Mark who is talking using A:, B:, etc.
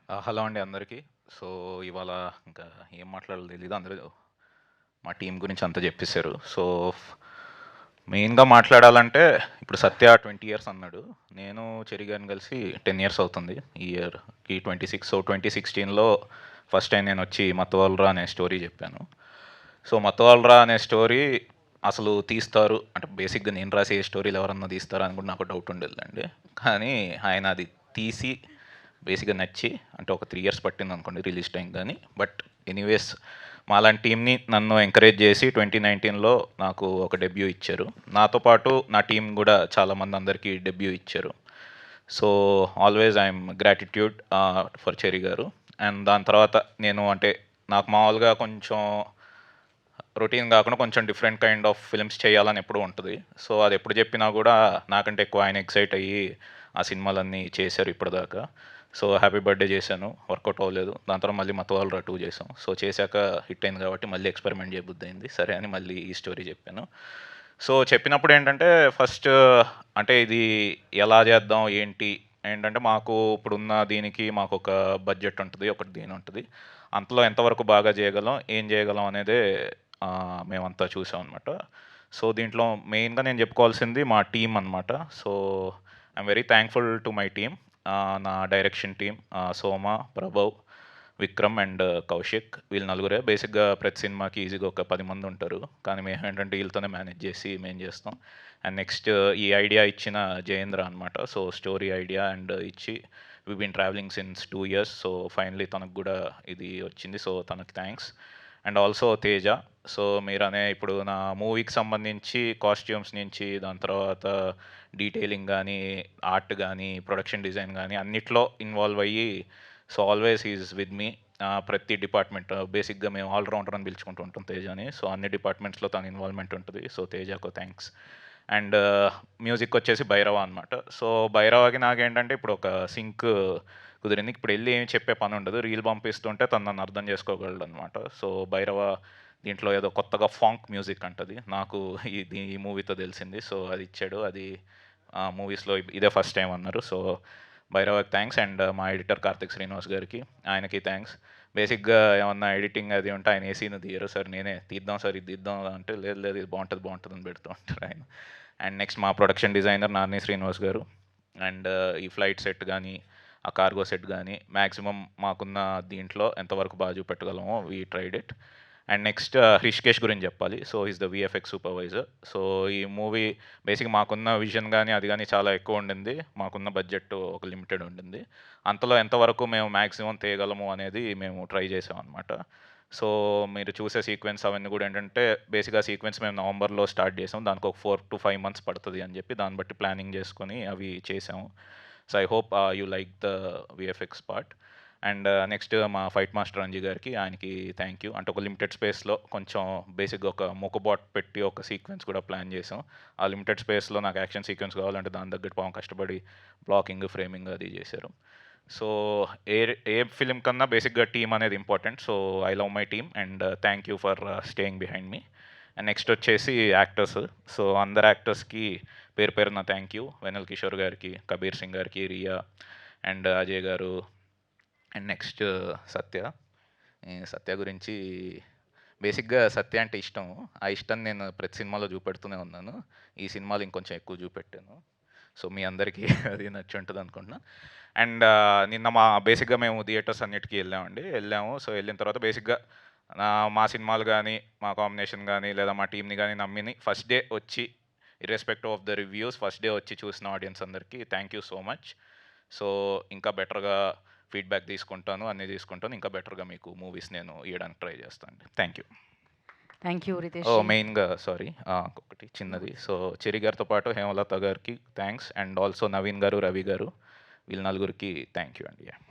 A: Hello అండి అందరికీ. So, ఇవాళ ఇంకా ఏం మాట్లాడాలో తెలీదు. అందరూ మా టీం గురించి అంతా చెప్పేశారు. సో, మెయిన్‌గా మాట్లాడాలంటే ఇప్పుడు సత్య 20 ఇయర్స్ అన్నాడు. నేను చెరి గారిని కలిసి 10 ఇయర్స్ అవుతుంది. ఈ ఇయర్‌కి 26. సో, 2016లో ఫస్ట్ టైం నేనొచ్చి 'మత్తవల్రా' అనే స్టోరీ చెప్పాను. సో, 'మత్తవల్రా' అనే స్టోరీ అసలు తీస్తారు అంటే బేసిక్‌గా నేను రాసే ఏ స్టోరీలు ఎవరన్నా తీస్తారా అని కూడా నాకు డౌట్ ఉండేదండి. కానీ ఆయన అది తీసి బేసిక్‌గా నచ్చి అంటే ఒక 3 ఇయర్స్ పట్టిందనుకోండి రిలీజ్ టైం గానీ. బట్ ఎనీవేస్ మాలాంటి టీమ్‌ని నన్ను ఎంకరేజ్ చేసి 2019లో నాకు ఒక డెబ్యూ ఇచ్చారు. నాతో పాటు నా టీం గూడా చాలామంది అందరికీ డెబ్యూ ఇచ్చారు. So, always I'm gratitude for cherry గారు. అండ్ దాని తర్వాత నేను అంటే నాకు మామూలుగా కొంచెం రొటీన్ కాకుండా కొంచెం డిఫరెంట్ కైండ్ ఆఫ్ ఫిల్మ్స్ చేయాలని ఎప్పుడూ ఉంటది. సో, అది ఎప్పుడు చెప్పినా గూడా నాకంటే ఎక్కువ ఆయన ఎక్సైట్ అయ్యి ఆ సినిమాలన్నీ చేశారు ఇప్పటిదాకా. సో, హ్యాపీ బర్త్‌డే చేశాను. వర్కౌట్ అవ్వలేదు. దాని తర్వాత మళ్ళీ 'మత్తవల్రా 2' చేశాం. సో, చేశాక హిట్ అయింది కాబట్టి మళ్ళీ ఎక్స్‌పెరిమెంట్ చేయబుద్దయింది. సరే అని మళ్ళీ ఈ స్టోరీ చెప్పాను. సో, చెప్పినప్పుడు ఏంటంటే ఫస్ట్ అంటే ఇది ఎలా చేద్దాం? ఏంటి? ఏంటంటే మాకు ఇప్పుడున్న దీనికి మాకొక బడ్జెట్ ఉంటది. ఒకటి దీని ఉంటది. అంతలో ఎంతవరకు బాగా చేయగలం? ఏం చేయగలం? అనేదే మేమంతా చూసామనమాట. సో, దీంట్లో మెయిన్‌గా నేను చెప్పుకోవాల్సింది మా టీమ్ అనమాట. So, I'm very thankful to my team. నా direction team Soma, Prabhav, Vikram and Kaushik వీళ్ళు నలుగురే. బేసిక్‌గా ప్రతి సినిమాకి ఈజీగా ఒక 10 మంది ఉంటారు. కానీ మేమేంటంటే వీళ్ళతోనే మేనేజ్ చేసి మేము చేస్తాం. అండ్ నెక్స్ట్ ఈ ఐడియా ఇచ్చిన జయేంద్ర అనమాట. సో, స్టోరీ ఐడియా అండ్ ఇచ్చి we been travelling since 2 years. So, finally తనకు కూడా ఇది వచ్చింది. సో, తనకి thanks. And also Teja. So, మీరనే ఇప్పుడు నా మూవీకి సంబంధించి కాస్ట్యూమ్స్ నుంచి దాని తర్వాత డీటెయిలింగ్ గానీ, ఆర్ట్ గానీ, ప్రొడక్షన్ డిజైన్ గానీ అన్నిట్లో ఇన్వాల్వ్ అయ్యి so, always he is with me. ప్రతి డిపార్ట్మెంట్ బేసిక్‌గా మేము ఆల్ రౌండర్ అని పిలుచుకుంటూ ఉంటాం తేజని. సో, అన్ని డిపార్ట్మెంట్స్‌లో తన ఇన్వాల్వ్‌మెంట్ ఉంటది. సో, తేజకు థ్యాంక్స్. అండ్ మ్యూజిక్ వచ్చేసి భైరవ అనమాట. సో, భైరవకి నాకేంటంటే ఇప్పుడు ఒక సింక్ కుదిరింది. ఇప్పుడు ఎళ్లి ఏమి చెప్పే పని ఉండదు. రీల్ పంపిస్తుంటే తను నన్ను అర్థం చేసుకోగలడనమాట. సో, భైరవ దీంట్లో ఏదో కొత్తగా ఫాంక్ మ్యూజిక్ అంటది. నాకు ఈ మూవీతో తెలిసింది. సో, అది ఇచ్చాడు. అది మూవీస్‌లో ఇదే ఫస్ట్ టైమ్ అన్నారు. సో, భైరవకి థ్యాంక్స్. అండ్ మా ఎడిటర్ కార్తిక్ శ్రీనివాస్ గారికి ఆయనకి థ్యాంక్స్. బేసిక్‌గా ఏమన్నా ఎడిటింగ్ అది ఉంటే ఆయన ఏ సీన్ తీయరు. సార్ నేనే తీద్దాం సార్ ఇది తీద్దాం అంటే లేదు లేదు ఇది బాగుంటది బాగుంటది అని పెడుతూ ఉంటారు ఆయన. అండ్ నెక్స్ట్ మా ప్రొడక్షన్ డిజైనర్ నాని శ్రీనివాస్ గారు. అండ్ ఈ ఫ్లైట్ సెట్ గానీ, ఆ కార్గో సెట్ గానీ మాక్సిమం మాకున్న దీంట్లో ఎంతవరకు బాగా చూపెట్టగలమో we tried it. And next Hrishikesh గురించి చెప్పాలి. So, is the VFX supervisor. So, ఈ మూవీ బేసిక్‌గా మాకున్న విజన్ గానీ, అది గానీ చాలా ఎక్కువ ఉండింది. మాకున్న బడ్జెట్ ఒక లిమిటెడ్ ఉండింది. అంతలో ఎంతవరకు మేము మాక్సిమం తేయగలము అనేది మేము ట్రై చేసామనమాట. సో, మీరు చూసే సీక్వెన్స్ అవన్నీ గూడా ఏంటంటే బేసిక్‌గా సీక్వెన్స్ మేము నవంబర్‌లో స్టార్ట్ చేసాం. దానికి ఒక 4-5 మంత్స్ పడతది అని చెప్పి దాన్ని బట్టి ప్లానింగ్ చేసుకొని అవి చేసాము. So, I hope you like the VFX part. And next మా ఫైట్ మాస్టర్ అంజీ గారికి ఆయనకి థ్యాంక్ యూ. అంటే ఒక లిమిటెడ్ స్పేస్‌లో కొంచెం బేసిక్‌గా ఒక మూకబాట్ పెట్టి ఒక సీక్వెన్స్ కూడా ప్లాన్ చేసాం. ఆ లిమిటెడ్ స్పేస్‌లో నాకు యాక్షన్ సీక్వెన్స్ కావాలంటే దాని తగ్గట్టు పాపం కష్టపడి బ్లాకింగ్, ఫ్రేమింగ్ అది చేశారు. సో, ఏ ఏ ఫిల్మ్ కన్నా బేసిక్‌గా టీమ్ అనేది important. So, I love my team and thank you for staying behind me. And next వచ్చేసి యాక్టర్స్. సో, అందరు యాక్టర్స్‌కి పేరు పేరున థ్యాంక్ యూ. వెన్నెల కిషోర్ గారికి, కబీర్ సింగ్ గారికి, రియా అండ్ అజయ్ గారు అండ్ నెక్స్ట్ సత్య. ఈ సత్య గురించి బేసిక్‌గా సత్య అంటే ఇష్టం. ఆ ఇష్టాన్ని నేను ప్రతి సినిమాలో చూపెడుతూనే ఉన్నాను. ఈ సినిమాలో ఇంకొంచెం ఎక్కువ చూపెట్టాను. సో, మీ అందరికీ అది నచ్చుంటదనుకుంటున్నా. అండ్ నిన్న బేసిక్‌గా మేము థియేటర్స్ అన్నిటికి వెళ్ళామండి. వెళ్ళాము. సో, వెళ్ళిన తర్వాత బేసిక్‌గా మా సినిమాలు గానీ, మా కాంబినేషన్ గానీ, లేదా మా టీమ్‌ని గానీ నమ్మిని ఫస్ట్ డే వచ్చి irrespective of the reviews first day వచ్చి చూసిన ఆడియన్స్ అందరికీ thank you so much. So, ఇంకా బెటర్‌గా ఫీడ్‌బ్యాక్ తీసుకుంటాను. అన్నీ తీసుకుంటాను. ఇంకా బెటర్‌గా మీకు మూవీస్ నేను ఇయ్యడానికి ట్రై చేస్తానండి. Thank you.
B: Thank you Ritesh ji.
A: మెయిన్‌గా సారీ ఇంకొకటి చిన్నది. సో, చెర్రీ గారితో పాటు హేమలత గారికి థ్యాంక్స్. అండ్ ఆల్సో నవీన్ గారు, రవి గారు వీళ్ళ నలుగురికి థ్యాంక్ యూ అండి. యాహ్!